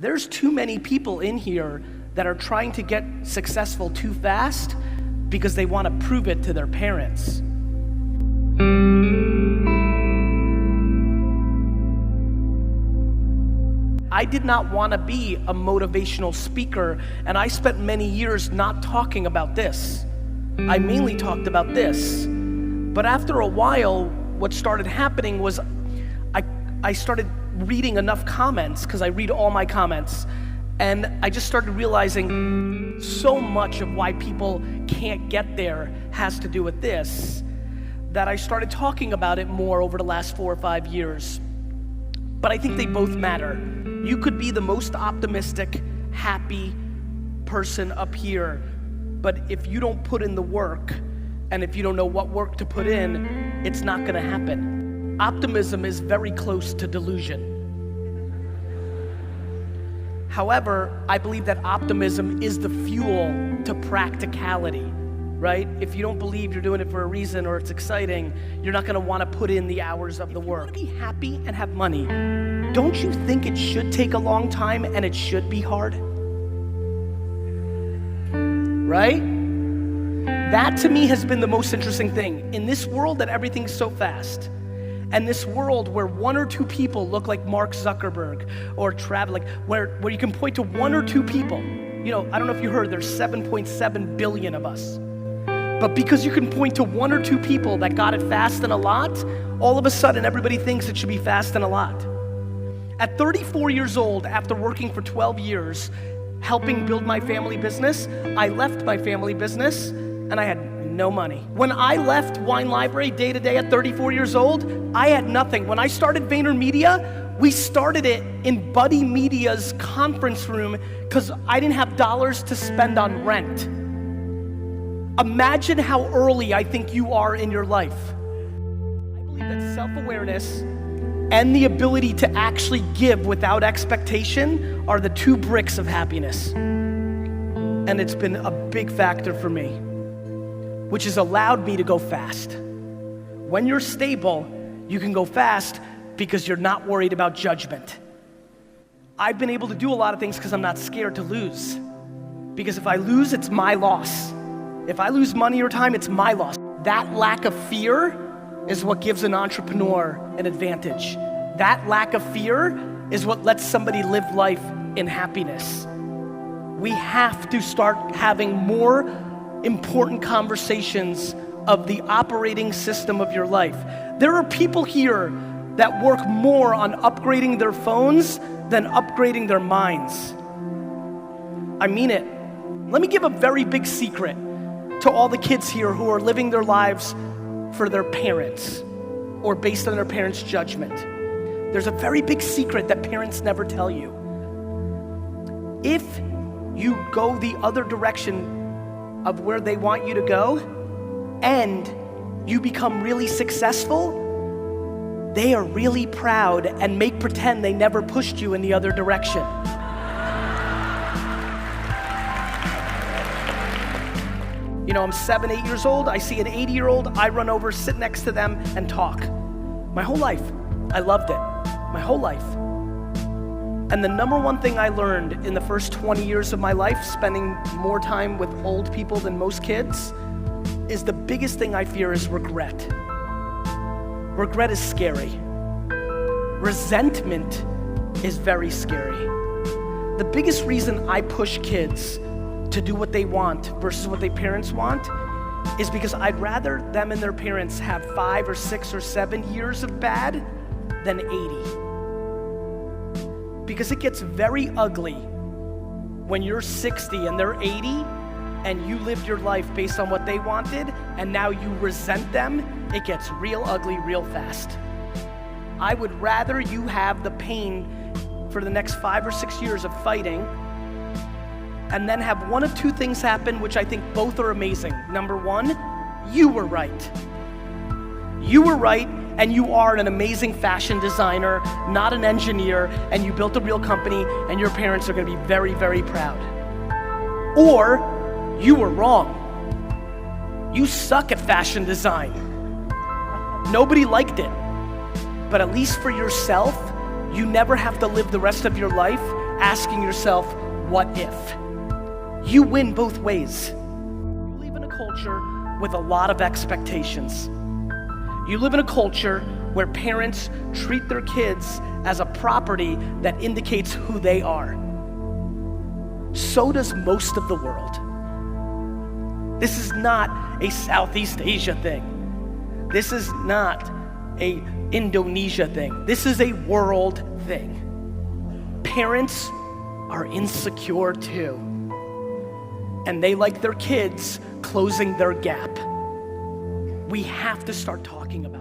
There's too many people in here that are trying to get successful too fast because they want to prove it to their parents. I did not want to be a motivational speaker, and I spent many years not talking about this. I mainly talked about this. But after a while, what started happening was I started reading enough comments, because I read all my comments, and I just started realizing so much of why people can't get there has to do with this, that I started talking about it more over the last 4 or 5 years. But I think they both matter. You could be the most optimistic, happy person up here, but if you don't put in the work, and if you don't know what work to put in, it's not gonna happen. Optimism is very close to delusion. However, I believe that optimism is the fuel to practicality, right? If you don't believe you're doing it for a reason or it's exciting, you're not gonna wanna put in the hours of the work. If you wanna be happy and have money, don't you think it should take a long time and it should be hard? Right? That to me has been the most interesting thing. In this world that everything's so fast, and this world where 1 or 2 people look like Mark Zuckerberg or Travis, like where you can point to 1 or 2 people. You know, I don't know if you heard, there's 7.7 billion of us. But because you can point to 1 or 2 people that got it fast and a lot, all of a sudden everybody thinks it should be fast and a lot. At 34 years old, after working for 12 years, helping build my family business, I left my family business and I had no money. When I left Wine Library day to day at 34 years old, I had nothing. When I started Vaynermedia, we started it in Buddy Media's conference room because I didn't have dollars to spend on rent. Imagine how early I think you are in your life. I believe that self-awareness and the ability to actually give without expectation are the 2 bricks of happiness. And it's been a big factor for me, which has allowed me to go fast. When you're stable, you can go fast because you're not worried about judgment. I've been able to do a lot of things because I'm not scared to lose. Because if I lose, it's my loss. If I lose money or time, it's my loss. That lack of fear is what gives an entrepreneur an advantage. That lack of fear is what lets somebody live life in happiness. We have to start having more important conversations of the operating system of your life. There are people here that work more on upgrading their phones than upgrading their minds. I mean it. Let me give a very big secret to all the kids here who are living their lives for their parents or based on their parents' judgment. There's a very big secret that parents never tell you. If you go the other direction of where they want you to go and you become really successful, they are really proud and make pretend they never pushed you in the other direction. You know, I'm 7, 8 years old, I see an 80-year-old, I run over, sit next to them and talk. My whole life, I loved it, my whole life. And the number one thing I learned in the first 20 years of my life, spending more time with old people than most kids, is the biggest thing I fear is regret. Regret is scary. Resentment is very scary. The biggest reason I push kids to do what they want versus what their parents want is because I'd rather them and their parents have 5 or 6 or 7 years of bad than 80. Because it gets very ugly when you're 60 and they're 80 and you lived your life based on what they wanted and now you resent them. It gets real ugly real fast. I would rather you have the pain for the next 5 or 6 years of fighting and then have 1 of 2 things happen, which I think both are amazing. Number 1, you were right. You were right, and you are an amazing fashion designer, not an engineer, and you built a real company, and your parents are gonna be very, very proud. Or, you were wrong. You suck at fashion design. Nobody liked it. But at least for yourself, you never have to live the rest of your life asking yourself, what if? You win both ways. You live in a culture with a lot of expectations. You live in a culture where parents treat their kids as a property that indicates who they are. So does most of the world. This is not a Southeast Asia thing. This is not a Indonesia thing. This is a world thing. Parents are insecure too. And they like their kids closing their gap. We have to start talking about it.